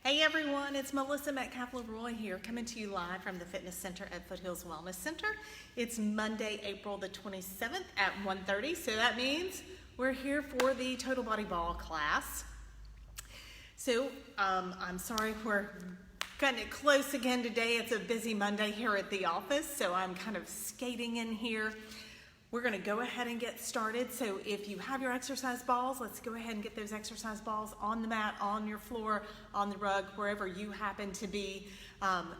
Hey everyone, it's Melissa Metcalf here, coming to you live from the Fitness Center at Foothills Wellness Center. It's Monday, April the 27th at 1:30, so that means we're here for the Total Body Ball class. So I'm sorry we're cutting it close again today. It's a busy Monday here at the office, so I'm kind of skating in here. We're going to go ahead and get started. So if you have your exercise balls, let's go ahead and get those exercise balls on the mat, on your floor, on the rug, wherever you happen to be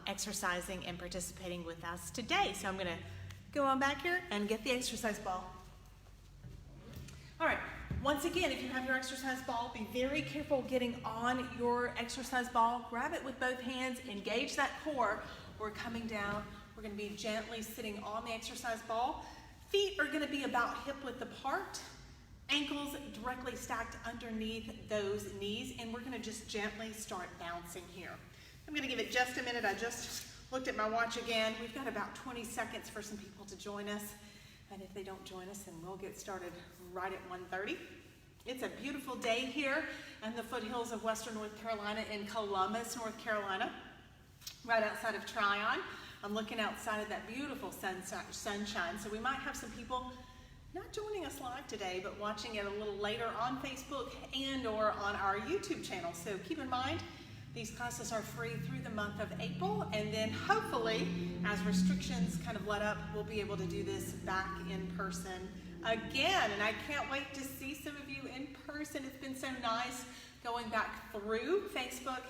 exercising and participating with us today. So I'm going to go on back here and get the exercise ball. All right, once again, if you have your exercise ball, be very careful getting on your exercise ball. Grab it with both hands, engage that core. We're coming down. We're going to be gently sitting on the exercise ball. Feet are going to be about hip width apart, ankles directly stacked underneath those knees, and we're going to just gently start bouncing here. I'm going to give it just a minute. I just looked at my watch again. We've got about 20 seconds for some people to join us, and if they don't join us, then we'll get started right at 1:30. It's a beautiful day here in the foothills of Western North Carolina in Columbus, North Carolina, right outside of Tryon. I'm looking outside of that beautiful sunshine, so we might have some people not joining us live today, but watching it a little later on Facebook and or on our YouTube channel. So keep in mind, these classes are free through the month of April, and then hopefully, as restrictions kind of let up, we'll be able to do this back in person again. And I can't wait to see some of you in person. It's been so nice going back through Facebook,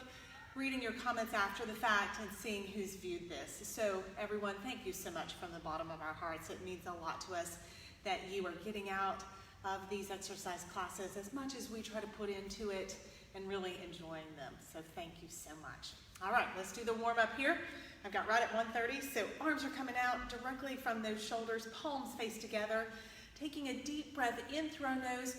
reading your comments after the fact and seeing who's viewed this. So everyone, thank you so much from the bottom of our hearts. It means a lot to us that you are getting out of these exercise classes as much as we try to put into it and really enjoying them. So thank you so much. All right, let's do the warm up here. I've got right at 1:30, so arms are coming out directly from those shoulders, palms face together, taking a deep breath in through our nose.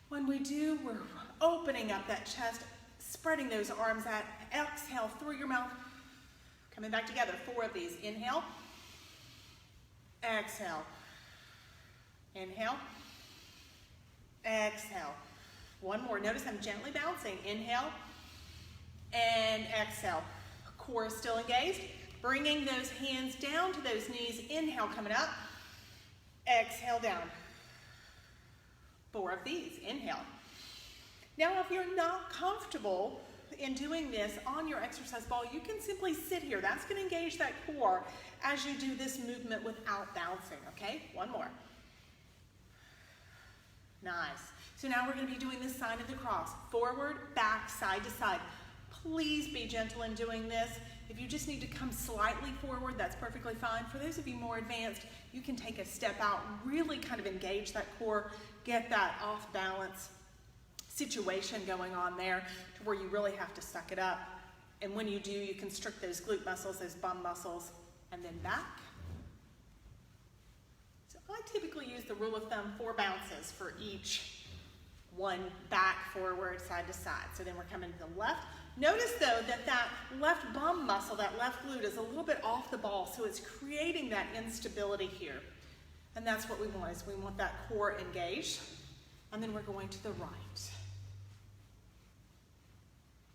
When we do, we're opening up that chest, spreading those arms out. Exhale through your mouth. Coming back together. 4 of these. Inhale. Exhale. Inhale. Exhale. One more. Notice I'm gently bouncing. Inhale. And exhale. Core is still engaged. Bringing those hands down to those knees. Inhale coming up. Exhale down. 4 of these. Inhale. Now, if you're not comfortable in doing this on your exercise ball, you can simply sit here. That's going to engage that core as you do this movement without bouncing, okay? One more. Nice. So now we're going to be doing the sign of the cross. Forward, back, side to side. Please be gentle in doing this. If you just need to come slightly forward, that's perfectly fine. For those of you more advanced, you can take a step out, really kind of engage that core, get that off balance situation going on there to where you really have to suck it up. And when you do, you constrict those glute muscles, those bum muscles, and then back. So I typically use the rule of thumb 4 bounces for each one, back, forward, side to side. So then we're coming to the left. Notice though that that left bum muscle, that left glute is a little bit off the ball, so it's creating that instability here. And that's what we want, is we want that core engaged. And then we're going to the right.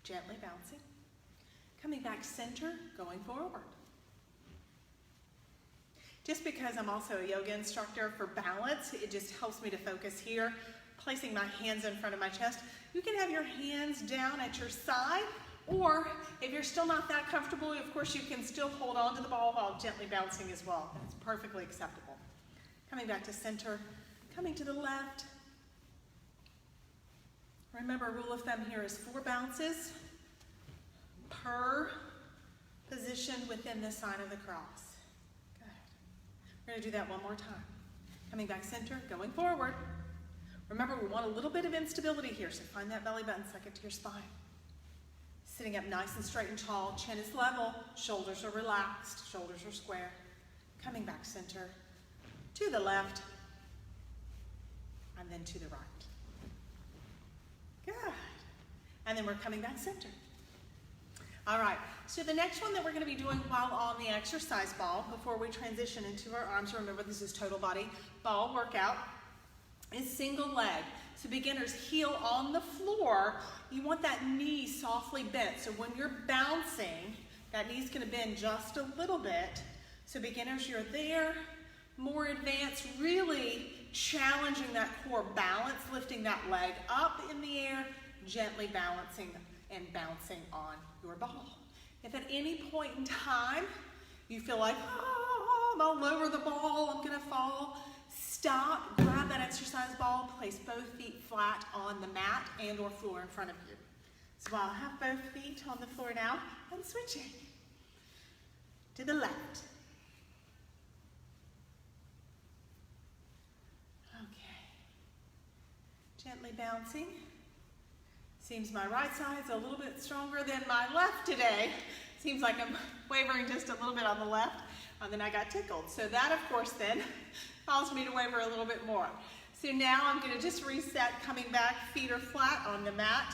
Gently bouncing. Coming back center, going forward. Just because I'm also a yoga instructor, for balance, it just helps me to focus here. Placing my hands in front of my chest. You can have your hands down at your side, or if you're still not that comfortable, of course you can still hold on to the ball while gently bouncing as well. That's perfectly acceptable. Coming back to center, coming to the left. Remember, rule of thumb here is 4 bounces per position within the sign of the cross. Good. We're going to do that one more time. Coming back center, going forward. Remember, we want a little bit of instability here, so find that belly button, suck it to your spine. Sitting up nice and straight and tall, chin is level, shoulders are relaxed, shoulders are square. Coming back center, to the left, and then to the right. Good. And then we're coming back center. All right, so the next one that we're going to be doing while on the exercise ball, before we transition into our arms, remember this is total body ball workout, is single leg. So beginners, heel on the floor. You want that knee softly bent. So when you're bouncing, that knee's gonna bend just a little bit. So beginners, you're there. More advanced, really challenging that core balance, lifting that leg up in the air, gently balancing and bouncing on your ball. If at any point in time you feel like, oh, I'll lower the ball, I'm gonna fall, stop, grab that exercise ball, place both feet flat on the mat and or floor in front of you. So I'll have both feet on the floor now. I'm switching to the left. Okay. Gently bouncing. Seems my right side's a little bit stronger than my left today. Seems like I'm wavering just a little bit on the left, and then I got tickled. So that, of course, then caused me to waver a little bit more. So now I'm gonna just reset, coming back, feet are flat on the mat,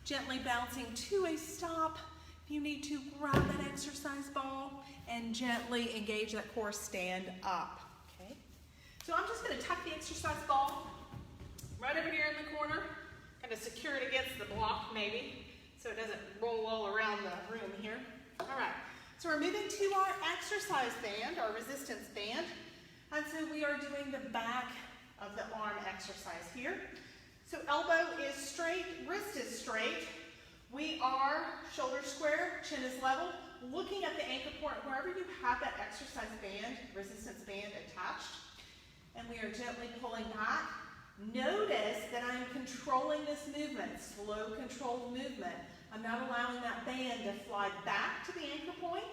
gently bouncing to a stop. If you need to, grab that exercise ball and gently engage that core, stand up, okay? So I'm just gonna tuck the exercise ball right over here in the corner, kind of secure it against the block maybe, so it doesn't roll all around the room here. All right, so we're moving to our exercise band, our resistance band. And so we are doing the back of the arm exercise here. So elbow is straight, wrist is straight. We are shoulder square, chin is level, looking at the anchor point wherever you have that exercise band, resistance band attached. And we are gently pulling back. Notice that I'm controlling this movement, slow controlled movement. I'm not allowing that band to fly back to the anchor point.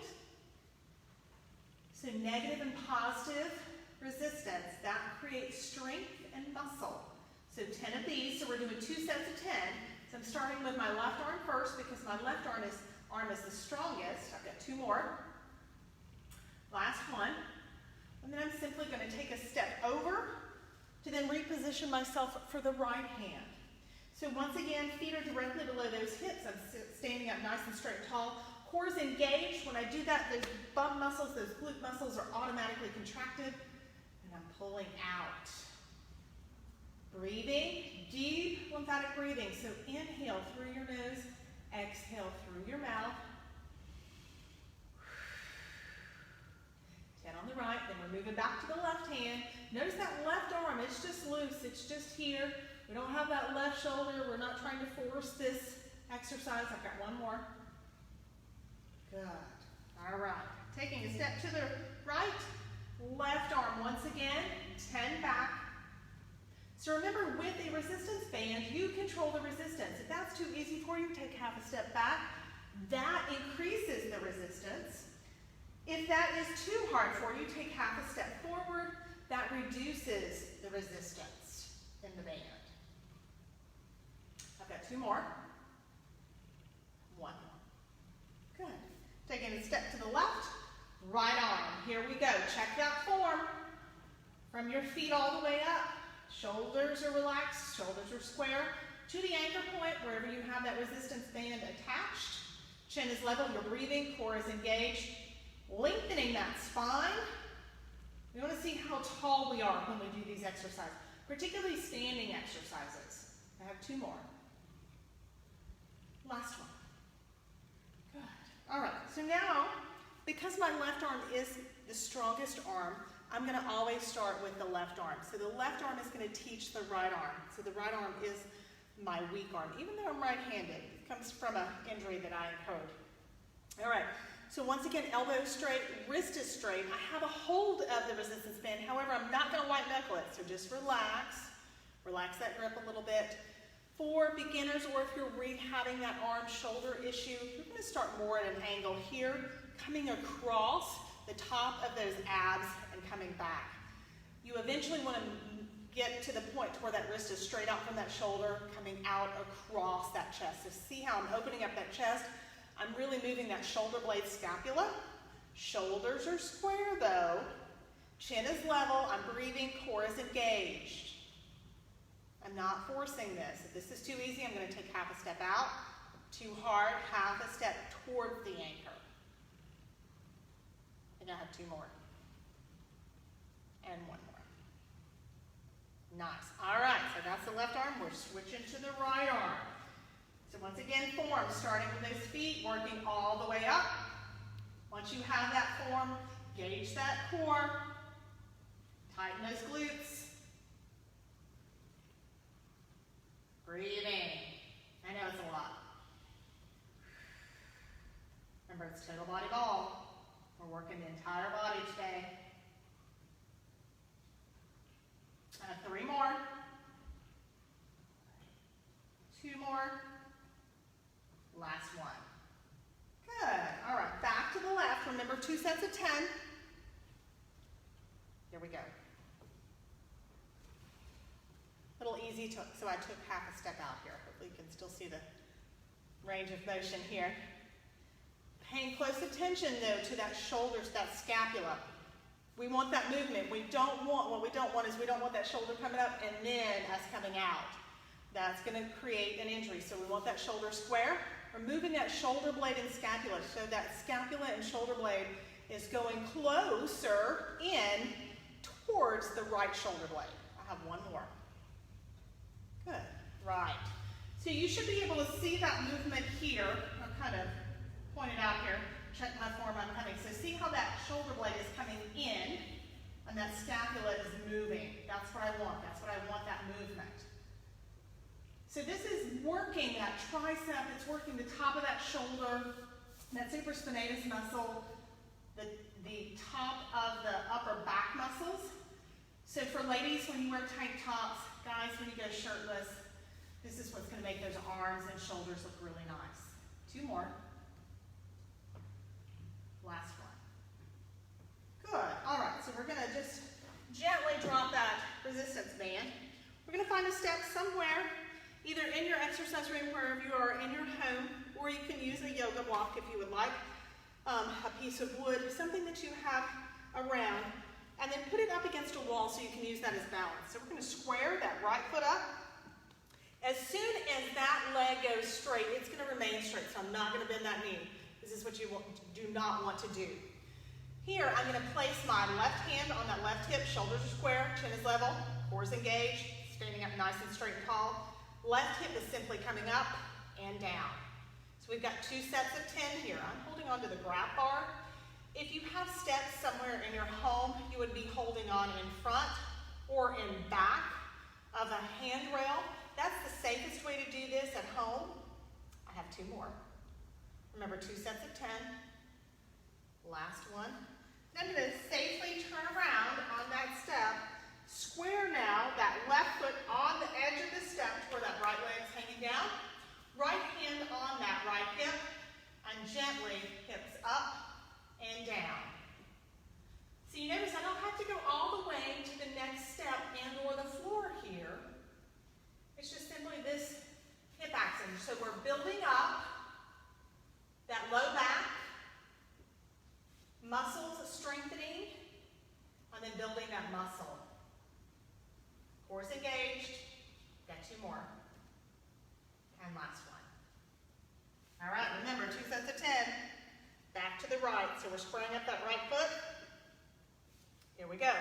So negative and positive resistance, that creates strength and muscle. So 10 of these, so we're doing 2 sets of 10. So I'm starting with my left arm first because my left arm is the strongest. I've got 2 more. Last one. And then I'm simply going to take a step over to then reposition myself for the right hand. So once again, feet are directly below those hips. I'm standing up nice and straight and tall. Core is engaged. When I do that, those bum muscles, those glute muscles are automatically contracted. And I'm pulling out. Breathing, deep lymphatic breathing. So inhale through your nose, exhale through your mouth. 10 on the right, then we're moving back to the left hand. Notice that left arm, it's just loose, it's just here. We don't have that left shoulder. We're not trying to force this exercise. I've got one more. Good. All right. Taking a step to the right. Left arm once again. 10 back. So remember, with a resistance band, you control the resistance. If that's too easy for you, take half a step back. That increases the resistance. If that is too hard for you, take half a step forward. That reduces the resistance in the band. I've got 2 more. 1 more. Good. Taking a step to the left, right arm. Here we go. Check that form. From your feet all the way up. Shoulders are relaxed, shoulders are square. To the anchor point, wherever you have that resistance band attached. Chin is level, you're breathing, core is engaged. Lengthening that spine. We want to see how tall we are when we do these exercises, particularly standing exercises. I have 2 more. Last one. Good. All right, so now, because my left arm is the strongest arm, I'm going to always start with the left arm. So the left arm is going to teach the right arm. So the right arm is my weak arm, even though I'm right-handed. It comes from an injury that I incurred. All right, so once again, elbow straight, wrist is straight. I have a hold of the resistance band. However, I'm not going to white knuckle it, so just relax. Relax that grip a little bit. For beginners, or if you're rehabbing that arm-shoulder issue, you're going to start more at an angle here, coming across the top of those abs and coming back. You eventually want to get to the point where that wrist is straight out from that shoulder, coming out across that chest. So see how I'm opening up that chest? I'm really moving that shoulder blade scapula. Shoulders are square though. Chin is level. I'm breathing. Core is engaged. I'm not forcing this. If this is too easy, I'm going to take half a step out. Too hard, half a step towards the anchor. I think I have 2 more. And 1 more. Nice. All right, so that's the left arm. We're switching to the right arm. So once again, form, starting with those feet, working all the way up. Once you have that form, gauge that core, tighten those glutes. Breathing. I know it's a lot. Remember, it's total body ball. We're working the entire body today. 3 more. 2 more. Last one. Good. All right, back to the left. Remember, 2 sets of 10. Here we go. A little easy, so I took half a step out here. Hopefully you can still see the range of motion here. Paying close attention, though, to that shoulder, to that scapula. We want that movement. What we don't want is we don't want that shoulder coming up and then us coming out. That's going to create an injury. So we want that shoulder square. We're moving that shoulder blade and scapula. So that scapula and shoulder blade is going closer in towards the right shoulder blade. I have one more. Good. Right. So you should be able to see that movement here. I'll kind of point it out here. Check my form, I'm coming. So see how that shoulder blade is coming in and that scapula is moving. That's what I want. That's what I want, that movement. So this is working that tricep. It's working the top of that shoulder, that supraspinatus muscle, the top of the upper back muscles. So for ladies, when you wear tank tops, guys, when you go shirtless, this is what's going to make those arms and shoulders look really nice. 2 more. Last one. Good. All right, so we're going to just gently drop that resistance band. We're going to find a step somewhere, either in your exercise room, wherever you are in your home, or you can use a yoga block if you would like, a piece of wood, something that you have around, and then put it up against a wall so you can use that as balance. So we're going to square that right foot up. As soon as that leg goes straight, it's going to remain straight, so I'm not going to bend that knee. This is what you do not want to do. Here, I'm going to place my left hand on that left hip, shoulders are square, chin is level, core is engaged, standing up nice and straight and tall. Left hip is simply coming up and down. So we've got 2 sets of 10 here. I'm holding onto the grab bar. If you have steps somewhere in your home, you would be holding on in front or in back of a handrail. That's the safest way to do this at home. I have 2 more. Remember, 2 sets of 10. Last one. Then I'm going to safely turn around on that step. Square now that left foot on the edge of the step to where that right leg's hanging down. Right hand on that right hip. And gently hips up and down. So you notice I don't have to go all the way to the next step and or the floor here. It's just simply this hip action. So we're building up that low back, muscles strengthening, and then building that muscle. Core is engaged. Got 2 more. And last one. All right, remember, 2 sets of 10. Back to the right. So we're squaring up that right foot. Here we go.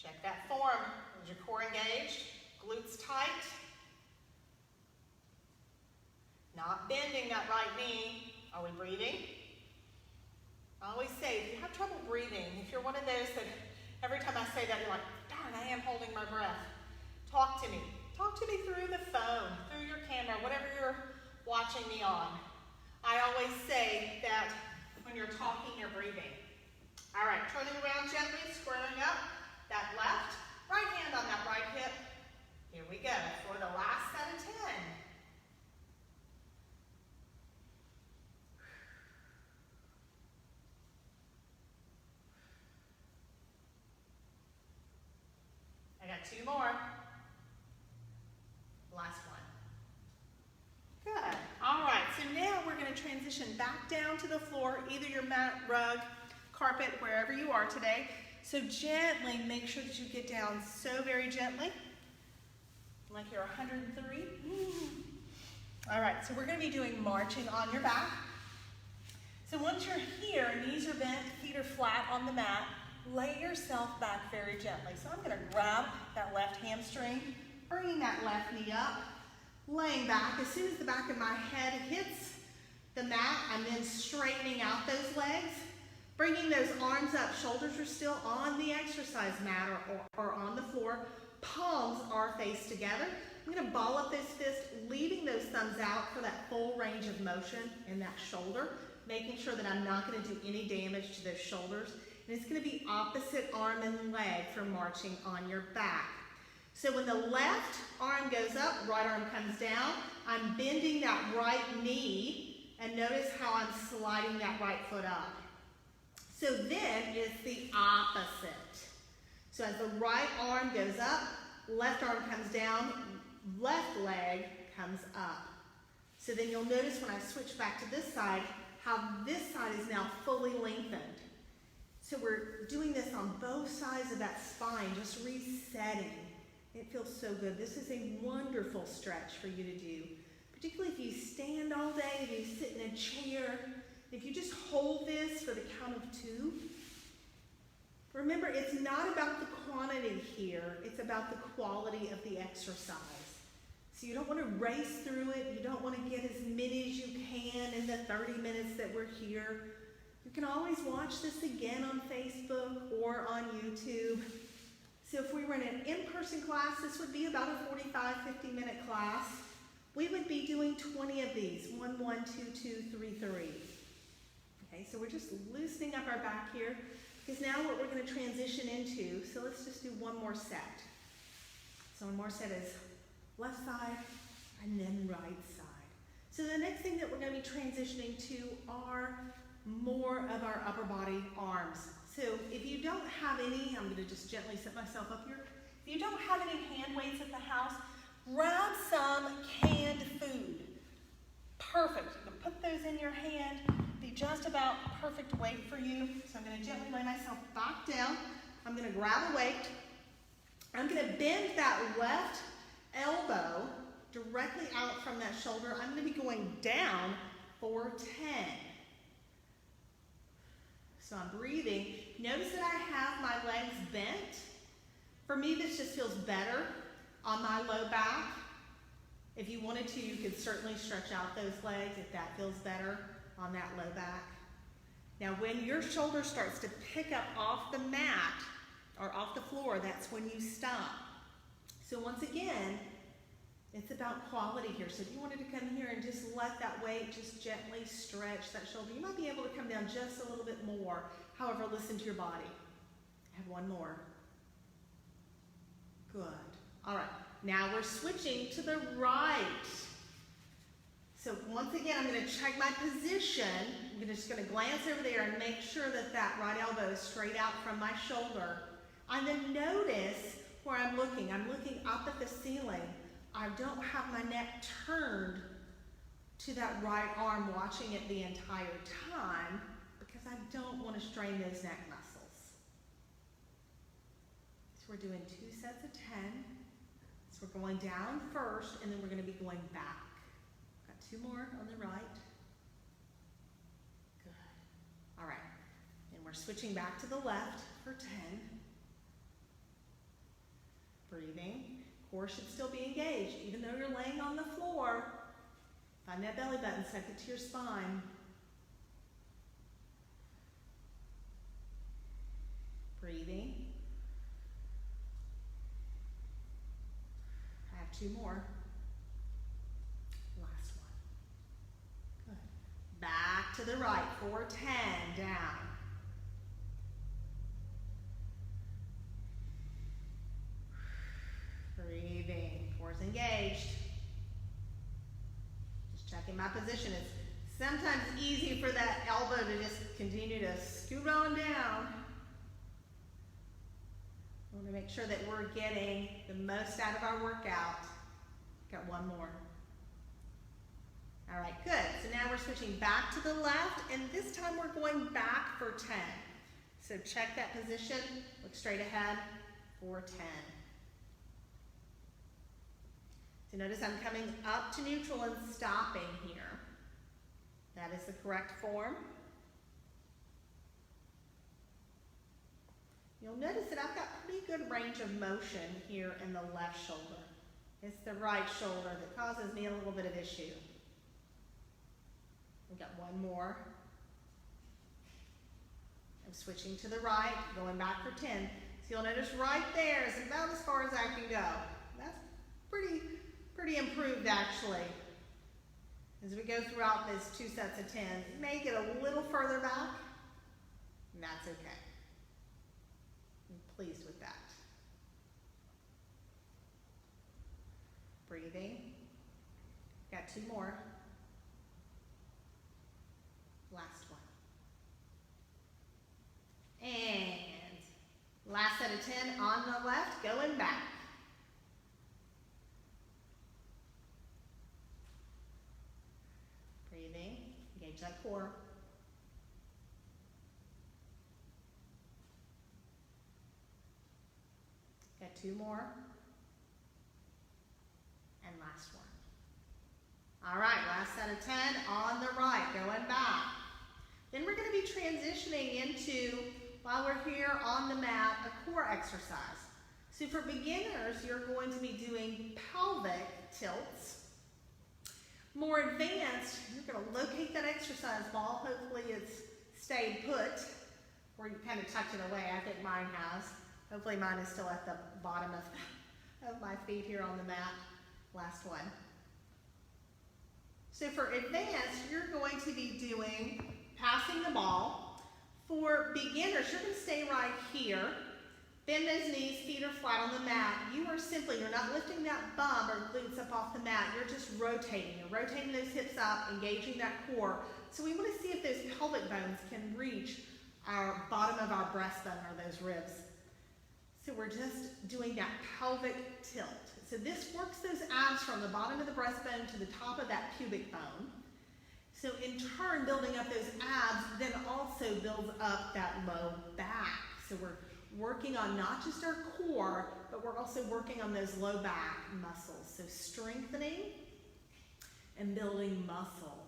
Check that form. Is your core engaged? Glutes tight. Not bending that right knee. Are we breathing? I always say, if you have trouble breathing, if you're one of those that every time I say that, you're like, darn, I am holding my breath. Talk to me. Talk to me through the phone, through your camera, whatever you're watching me on. I always say that when you're talking, you're breathing. All right, turning around gently, squaring up that left, right hand on that right hip. Here we go for the last set of 10. I got 2 more. Last one. Good. All right, so now we're going to transition back down to the floor, either your mat, rug, carpet, wherever you are today. So gently make sure that you get down so very gently, like you're 103. All right, so we're going to be doing marching on your back. So once you're here, knees are bent, feet are flat on the mat, lay yourself back very gently. So I'm gonna grab that left hamstring, bringing that left knee up, laying back. As soon as the back of my head hits the mat, I'm then straightening out those legs, bringing those arms up. Shoulders are still on the exercise mat or on the floor. Palms are faced together. I'm gonna ball up those fists, leaving those thumbs out for that full range of motion in that shoulder, making sure that I'm not gonna do any damage to those shoulders. And it's gonna be opposite arm and leg for marching on your back. So when the left arm goes up, right arm comes down, I'm bending that right knee, and notice how I'm sliding that right foot up. So then it's the opposite. So as the right arm goes up, left arm comes down, left leg comes up. So then you'll notice when I switch back to this side, how this side is now fully lengthened. So we're doing this on both sides of that spine, just resetting. It feels so good. This is a wonderful stretch for you to do, particularly if you stand all day, if you sit in a chair, if you just hold this for the count of 2. Remember, it's not about the quantity here, it's about the quality of the exercise. So you don't want to race through it, you don't want to get as many as you can in the 30 minutes that we're here. You can always watch this again on Facebook or on YouTube. So if we were in an in-person class, this would be about a 45, 50-minute class. We would be doing 20 of these, 1, 1, 2, 2, 3, 3. Okay, so we're just loosening up our back here, because now what we're going to transition into, so let's just do one more set. So one more set is left side and then right side. So the next thing that we're going to be transitioning to are more of our upper body arms. So if you don't have any, I'm going to just gently set myself up here. If you don't have any hand weights at the house, grab some canned food. Perfect. You can put those in your hand. Be just about perfect weight for you. So I'm going to gently lay myself back down. I'm going to grab a weight. I'm going to bend that left elbow directly out from that shoulder. I'm going to be going down for 10. So I'm breathing. Notice that I have my legs bent. For me, this just feels better on my low back. If you wanted to, you could certainly stretch out those legs if that feels better on that low back. Now, when your shoulder starts to pick up off the mat or off the floor, that's when you stop. So once again, it's about quality here. So if you wanted to come here and just let that weight just gently stretch that shoulder, you might be able to come down just a little bit more. However, listen to your body. I have one more. Good. All right. Now we're switching to the right. So once again, I'm going to check my position. I'm just going to glance over there and make sure that that right elbow is straight out from my shoulder. And then notice where I'm looking. I'm looking up at the ceiling. I don't have my neck turned to that right arm, watching it the entire time, because I don't want to strain those neck muscles. So we're doing 2 sets of 10. So we're going down first, and then we're going to be going back. Got 2 more on the right. Good. All right. And we're switching back to the left for 10. Breathing. Core should still be engaged, even though you're laying on the floor. Find that belly button, suck it to your spine. Breathing. I have 2 more. Last one. Good. Back to the right for 10, down. Breathing, core's engaged. Just checking my position. It's sometimes easy for that elbow to just continue to scoot on down. I want to make sure that we're getting the most out of our workout. Got 1 more. All right, good. So now we're switching back to the left, and this time we're going back for 10. So check that position, look straight ahead for 10. So notice I'm coming up to neutral and stopping here. That is the correct form. You'll notice that I've got pretty good range of motion here in the left shoulder. It's the right shoulder that causes me a little bit of issue. We've got one more. I'm switching to the right, going back for 10. So you'll notice right there is about as far as I can go. That's pretty improved actually. As we go throughout those 2 sets of 10, you may get a little further back, and that's okay. I'm pleased with that. Breathing. Got 2 more. Last one. And last set of 10 on the left, going back. Breathing, engage that core. Got 2 more. And last one. All right, last set of 10 on the right, going back. Then we're going to be transitioning into, while we're here on the mat, a core exercise. So for beginners, you're going to be doing pelvic tilts. More advanced, you're going to locate that exercise ball. Hopefully it's stayed put, or you kind of tucked it away. I think mine has. Hopefully mine is still at the bottom of my feet here on the mat. Last one. So for advanced, you're going to be doing passing the ball. For beginners, you're going to stay right here. Bend those knees, feet are flat on the mat. You're not lifting that bum or glutes up off the mat. You're just rotating. You're rotating those hips up, engaging that core. So we want to see if those pelvic bones can reach our bottom of our breastbone or those ribs. So we're just doing that pelvic tilt. So this works those abs from the bottom of the breastbone to the top of that pubic bone. So in turn, building up those abs then also builds up that low back. So we're working on not just our core, but we're also working on those low back muscles. So strengthening and building muscle.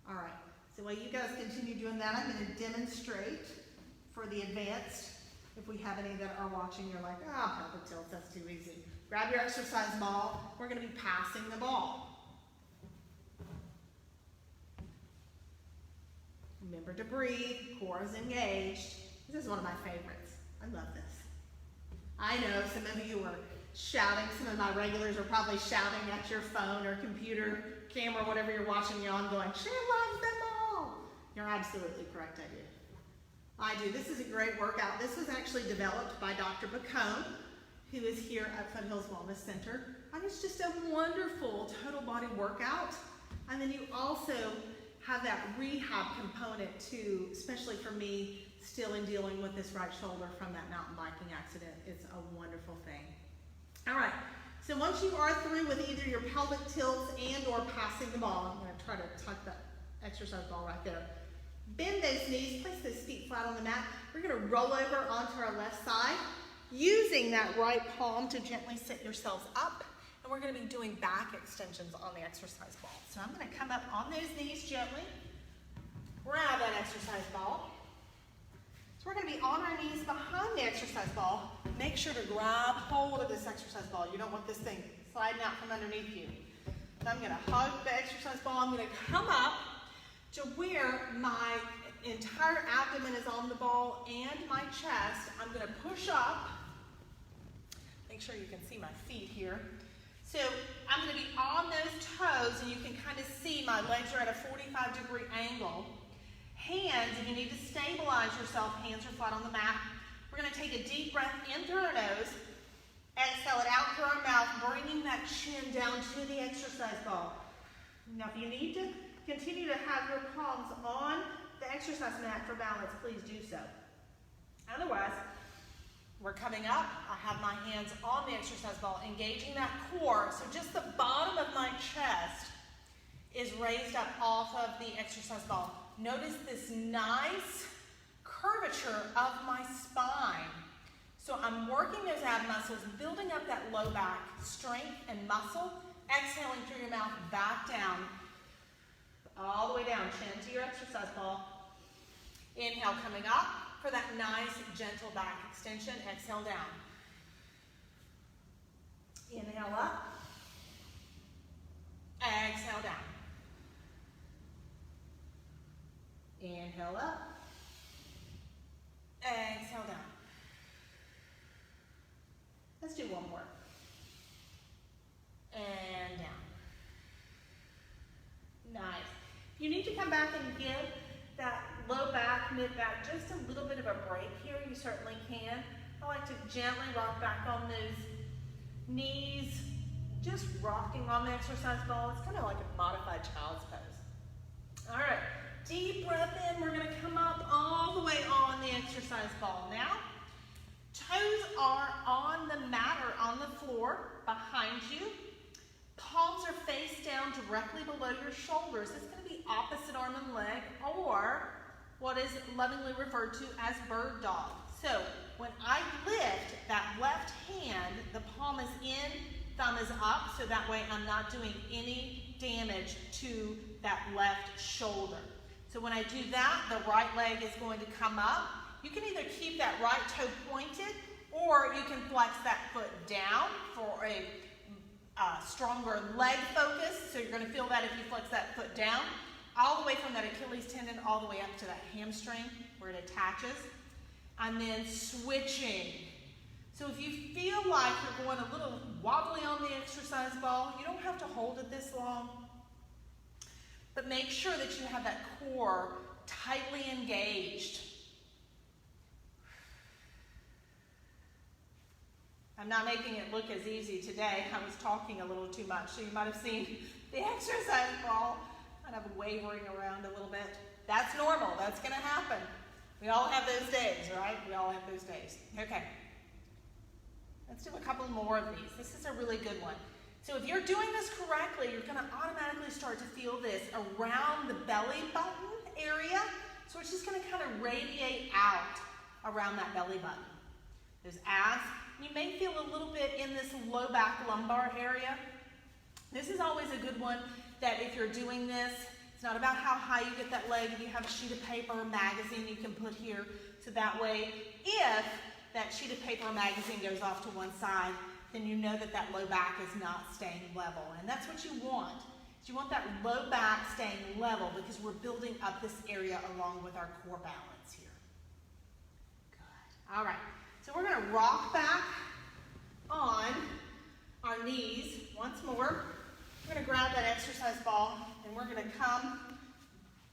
All right, so while you guys continue doing that, I'm going to demonstrate for the advanced. If we have any that are watching, you're like, oh, pelvic tilts, that's too easy. Grab your exercise ball. We're going to be passing the ball. Remember to breathe, core is engaged. This is one of my favorites. I love this. I know some of you are shouting. Some of my regulars are probably shouting at your phone or computer, camera, whatever you're watching me on, going, she loves them all. You're absolutely correct, I do. This is a great workout. This was actually developed by Dr. Bacone, who is here at Foothills Wellness Center. And it's just a wonderful total body workout. And then you also have that rehab component too, especially for me, still in dealing with this right shoulder from that mountain biking accident. It's a wonderful thing. All right, so once you are through with either your pelvic tilts and or passing the ball, I'm going to try to tuck that exercise ball right there. Bend those knees, place those feet flat on the mat. We're going to roll over onto our left side, using that right palm to gently sit yourselves up. And we're going to be doing back extensions on the exercise ball. So I'm going to come up on those knees gently, grab that exercise ball. So we're going to be on our knees behind the exercise ball. Make sure to grab hold of this exercise ball. You don't want this thing sliding out from underneath you. So I'm going to hug the exercise ball. I'm going to come up to where my entire abdomen is on the ball and my chest. I'm going to push up. Make sure you can see my feet here. So I'm going to be on those toes, and you can kind of see my legs are at a 45-degree angle. Hands, if you need to stabilize yourself, hands are flat on the mat. We're going to take a deep breath in through our nose, exhale it out through our mouth, bringing that chin down to the exercise ball. Now, if you need to continue to have your palms on the exercise mat for balance, please do so. Otherwise, we're coming up. I have my hands on the exercise ball, engaging that core. So just the bottom of my chest is raised up off of the exercise ball. Notice this nice curvature of my spine. So I'm working those ab muscles, building up that low back strength and muscle, exhaling through your mouth, back down, all the way down, chin to your exercise ball. Inhale, coming up. for that nice, gentle back extension. Exhale down. Inhale up. Exhale down. Inhale up. Exhale down. Let's do one more. And down. Nice. If you need to come back and give that low back, mid back, just a little bit of a break here, you certainly can. I like to gently rock back on those knees, just rocking on the exercise ball. It's kind of like a modified child's pose. All right, deep breath in. We're gonna come up all the way on the exercise ball. Now, toes are on the mat or on the floor behind you. Palms are face down directly below your shoulders. It's going to be opposite arm and leg, or what is lovingly referred to as bird dog. So when I lift that left hand, the palm is in, thumb is up, so that way I'm not doing any damage to that left shoulder. So when I do that, the right leg is going to come up. You can either keep that right toe pointed, or you can flex that foot down for a stronger leg focus. So you're going to feel that if you flex that foot down, all the way from that Achilles tendon all the way up to that hamstring where it attaches. And then switching. So if you feel like you're going a little wobbly on the exercise ball, you don't have to hold it this long, but make sure that you have that core tightly engaged. I'm not making it look as easy today. I was talking a little too much, so you might have seen the exercise ball kind of wavering around a little bit. That's normal. That's going to happen. We all have those days, right? We all have those days. Okay. Let's do a couple more of these. This is a really good one. So if you're doing this correctly, you're going to automatically start to feel this around the belly button area. So it's just going to kind of radiate out around that belly button. Those abs. You may feel a little bit in this low back lumbar area. This is always a good one that if you're doing this, it's not about how high you get that leg. If you have a sheet of paper or magazine you can put here, so that way if that sheet of paper or magazine goes off to one side, then you know that that low back is not staying level. And that's what you want. You want that low back staying level because we're building up this area along with our core balance here. Good. All right. So we're going to rock back on our knees once more. We're going to grab that exercise ball and we're going to come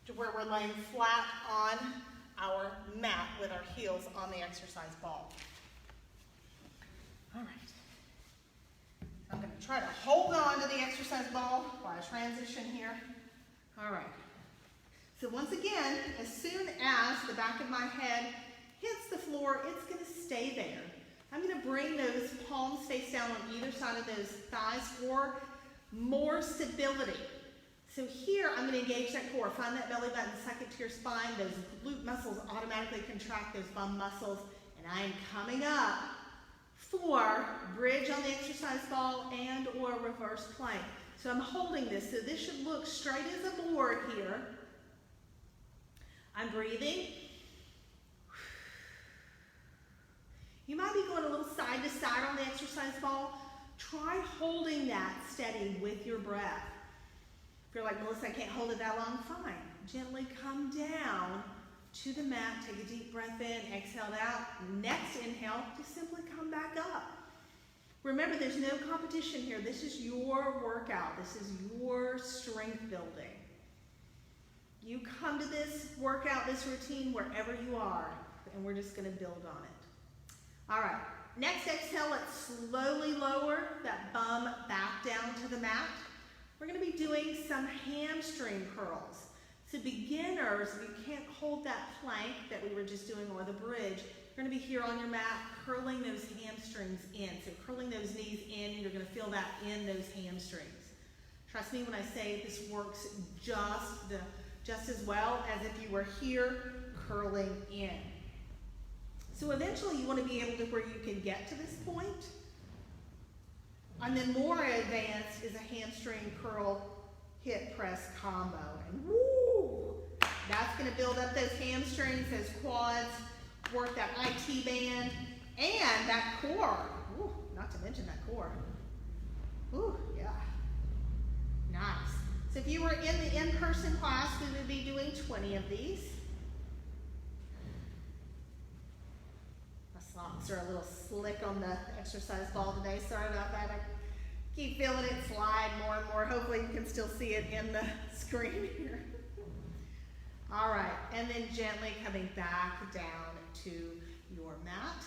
to where we're laying flat on our mat with our heels on the exercise ball. All right. I'm going to try to hold on to the exercise ball while I transition here. All right. So once again, as soon as the back of my head hits the floor, it's going to stay there. I'm going to bring those palms face down on either side of those thighs for more stability. So here, I'm going to engage that core. Find that belly button, suck it to your spine. Those glute muscles automatically contract those bum muscles. And I'm coming up for bridge on the exercise ball and or reverse plank. So I'm holding this. So this should look straight as a board here. I'm breathing. You might be going a little side to side on the exercise ball. Try holding that steady with your breath. If you're like, Melissa, I can't hold it that long, fine. Gently come down to the mat, take a deep breath in, exhale it out. Next inhale, just simply come back up. Remember, there's no competition here. This is your workout. This is your strength building. You come to this workout, this routine, wherever you are, and we're just going to build on it. All right, next exhale, let's slowly lower that bum back down to the mat. We're going to be doing some hamstring curls. So beginners, if you can't hold that plank that we were just doing or the bridge, you're going to be here on your mat curling those hamstrings in. So curling those knees in, you're going to feel that in those hamstrings. Trust me when I say this works just as well as if you were here curling in. So eventually you want to be able to where you can get to this point. And then more advanced is a hamstring curl hip press combo. And woo! That's going to build up those hamstrings, those quads, work that IT band and that core. Ooh, not to mention that core. Ooh, yeah. Nice. So if you were in the in-person class, we would be doing 20 of these. My socks are a little slick on the exercise ball today. Sorry about that. I keep feeling it slide more and more. Hopefully you can still see it in the screen here. All right, and then gently coming back down to your mat.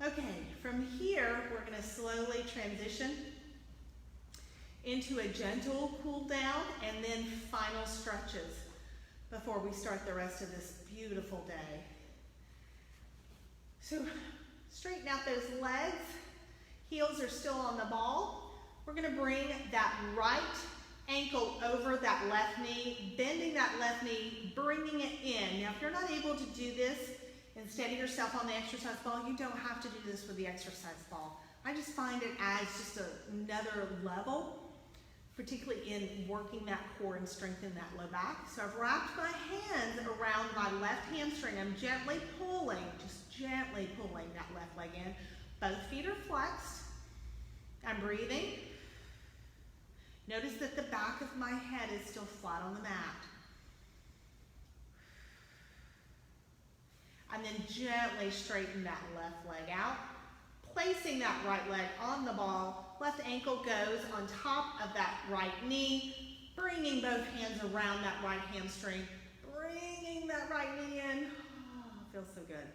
Okay, from here, we're gonna slowly transition into a gentle cool down and then final stretches before we start the rest of this beautiful day. So straighten out those legs. Heels are still on the ball. We're gonna bring that right ankle over that left knee, bending that left knee, bringing it in. Now, if you're not able to do this and steady yourself on the exercise ball, you don't have to do this with the exercise ball. I just find it adds just another level, particularly in working that core and strengthening that low back. So I've wrapped my hands around my left hamstring. I'm gently pulling, just gently pulling that left leg in. Both feet are flexed. I'm breathing. Notice that the back of my head is still flat on the mat. And then gently straighten that left leg out. Placing that right leg on the ball, left ankle goes on top of that right knee, bringing both hands around that right hamstring, bringing that right knee in. Oh, feels so good.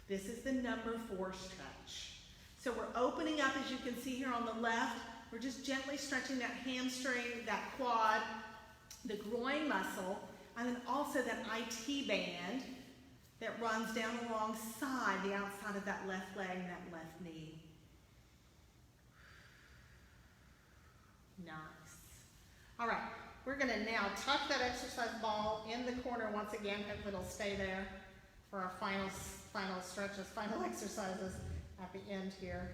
This is the number 4 stretch. So we're opening up, as you can see here on the left. We're just gently stretching that hamstring, that quad, the groin muscle, and then also that IT band that runs down alongside the outside of that left leg and that left knee. Nice. All right, we're gonna now tuck that exercise ball in the corner once again. Hopefully it'll stay there for our final stretches, final exercises at the end here.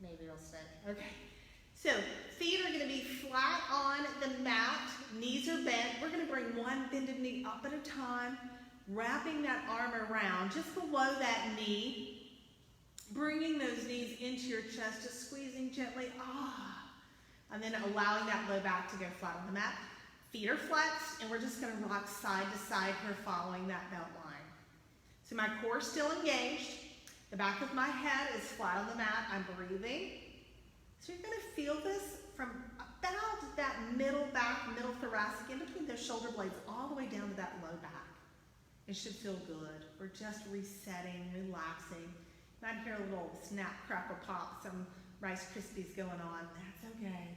Maybe it'll stay. Okay. So feet are going to be flat on the mat, knees are bent. We're going to bring one bended knee up at a time, wrapping that arm around just below that knee, bringing those knees into your chest, just squeezing gently, and then allowing that low back to go flat on the mat. Feet are flexed, and we're just going to rock side to side here following that belt line. So my core is still engaged. The back of my head is flat on the mat. I'm breathing. So you're going to feel this from about that middle back, middle thoracic, in between those shoulder blades, all the way down to that low back. It should feel good. We're just resetting, relaxing. You might hear a little snap, crackle, pop, some Rice Krispies going on. That's okay.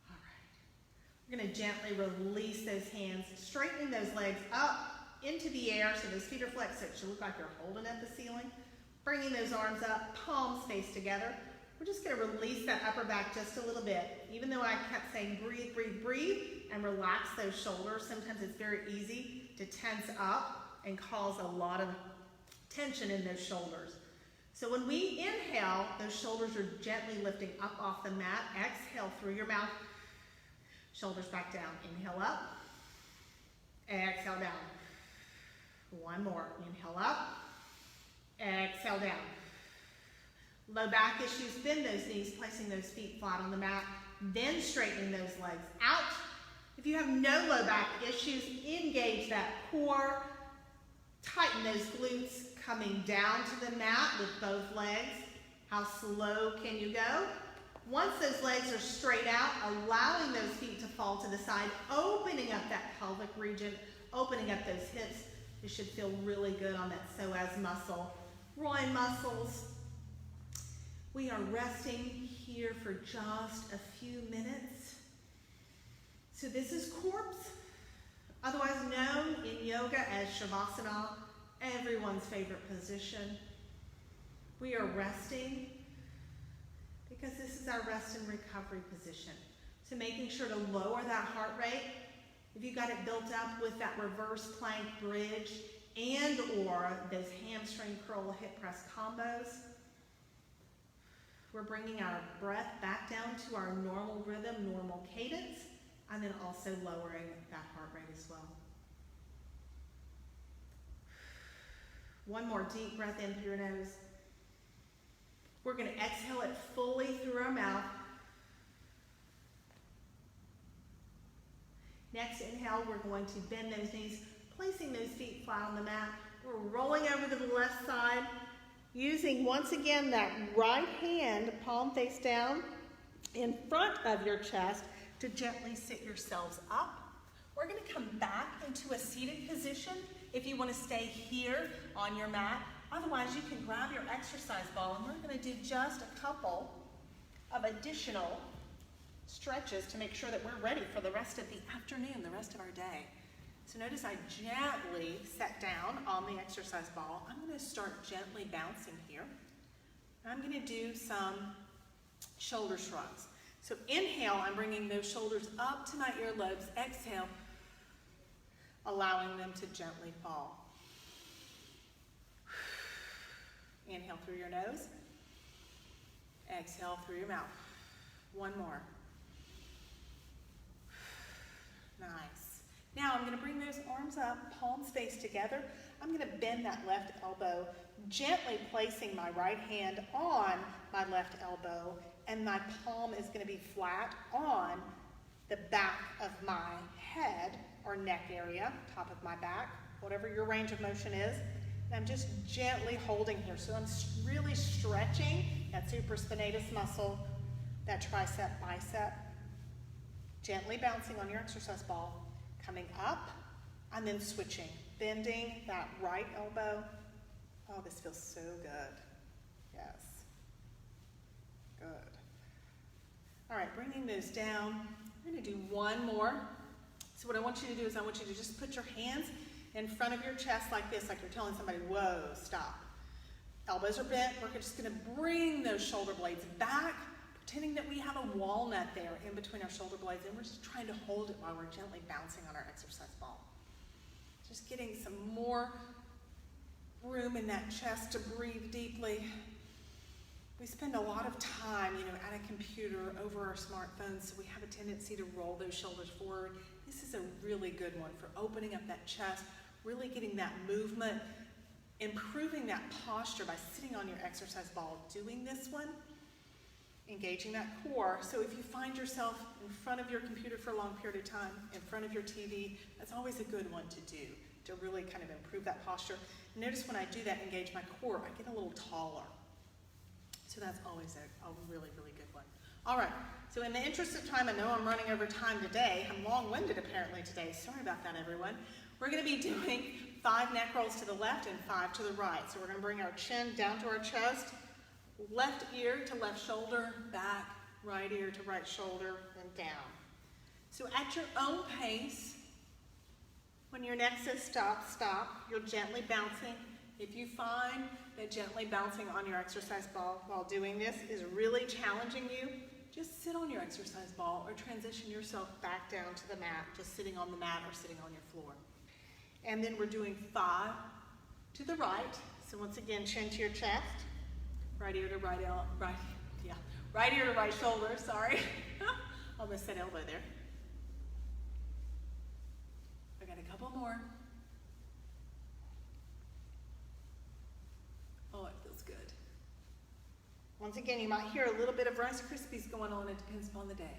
All right. We're going to gently release those hands, straightening those legs up into the air so those feet are flexed, so it should look like you're holding at the ceiling. Bringing those arms up, palms face together. We're just going to release that upper back just a little bit. Even though I kept saying breathe, breathe, breathe, and relax those shoulders, sometimes it's very easy to tense up and cause a lot of tension in those shoulders. So when we inhale, those shoulders are gently lifting up off the mat. Exhale through your mouth. Shoulders back down. Inhale up. Exhale down. One more. Inhale up. Exhale down. Low back issues, bend those knees, placing those feet flat on the mat, then straightening those legs out. If you have no low back issues, engage that core, tighten those glutes, coming down to the mat with both legs. How slow can you go? Once those legs are straight out, allowing those feet to fall to the side, opening up that pelvic region, opening up those hips. You should feel really good on that psoas muscle, groin muscles. We are resting here for just a few minutes. So this is corpse, otherwise known in yoga as Shavasana, everyone's favorite position. We are resting because this is our rest and recovery position. So making sure to lower that heart rate. If you got it built up with that reverse plank bridge and or those hamstring curl hip press combos, we're bringing our breath back down to our normal rhythm, normal cadence, and then also lowering that heart rate as well. One more deep breath in through your nose. We're going to exhale it fully through our mouth. Next inhale, we're going to bend those knees, placing those feet flat on the mat. We're rolling over to the left side, using once again that right hand, palm face down, in front of your chest to gently sit yourselves up. We're going to come back into a seated position if you want to stay here on your mat. Otherwise, you can grab your exercise ball, and we're going to do just a couple of additional stretches to make sure that we're ready for the rest of the afternoon, the rest of our day. So notice I gently sat down on the exercise ball. I'm going to start gently bouncing here. I'm going to do some shoulder shrugs. So inhale, I'm bringing those shoulders up to my earlobes. Exhale, allowing them to gently fall. Inhale through your nose. Exhale through your mouth. One more. Nice. Now I'm going to bring those arms up, palms face together. I'm going to bend that left elbow, gently placing my right hand on my left elbow, and my palm is going to be flat on the back of my head or neck area, top of my back, whatever your range of motion is. And I'm just gently holding here. So I'm really stretching that supraspinatus muscle, that tricep, bicep. Gently bouncing on your exercise ball, coming up, and then switching, bending that right elbow. Oh, this feels so good. Yes. Good. All right, bringing those down. We're going to do one more. So what I want you to do is I want you to just put your hands in front of your chest like this, like you're telling somebody, whoa, stop. Elbows are bent. We're just going to bring those shoulder blades back, pretending that we have a walnut there in between our shoulder blades, and we're just trying to hold it while we're gently bouncing on our exercise ball. Just getting some more room in that chest to breathe deeply. We spend a lot of time, at a computer over our smartphones, so we have a tendency to roll those shoulders forward. This is a really good one for opening up that chest, really getting that movement, improving that posture by sitting on your exercise ball, doing this one. Engaging that core. So if you find yourself in front of your computer for a long period of time, in front of your TV, that's always a good one to do, to really kind of improve that posture. Notice when I do that, engage my core, I get a little taller. So that's always a really, really good one. All right, so in the interest of time, I know I'm running over time today. I'm long-winded apparently today. Sorry about that, everyone. We're going to be doing 5 neck rolls to the left and 5 to the right. So we're going to bring our chin down to our chest, left ear to left shoulder, back, right ear to right shoulder, and down. So at your own pace, when your neck says stop, stop, you're gently bouncing. If you find that gently bouncing on your exercise ball while doing this is really challenging you, just sit on your exercise ball or transition yourself back down to the mat, just sitting on the mat or sitting on your floor. And then we're doing 5 to the right. So once again, chin to your chest. Right ear to right ear to right shoulder, sorry. Almost said elbow there. I got a couple more. Oh, it feels good. Once again, you might hear a little bit of Rice Krispies going on. It depends upon the day.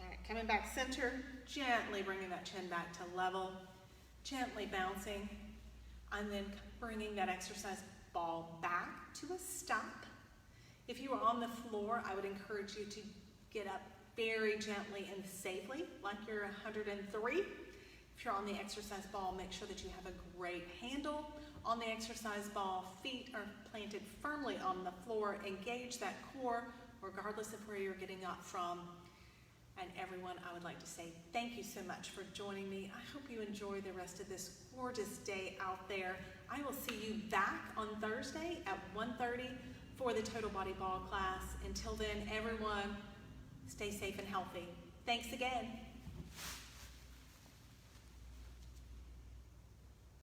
All right, coming back center, gently bringing that chin back to level, gently bouncing, and then bringing that exercise ball back to a stop. If you are on the floor, I would encourage you to get up very gently and safely, like you're 103. If you're on the exercise ball, make sure that you have a great handle on the exercise ball. Feet are planted firmly on the floor. Engage that core, regardless of where you're getting up from. And everyone, I would like to say thank you so much for joining me. I hope you enjoy the rest of this gorgeous day out there. I will see you back on Thursday at 1:30 for the Total Body Ball class. Until then, everyone, stay safe and healthy. Thanks again.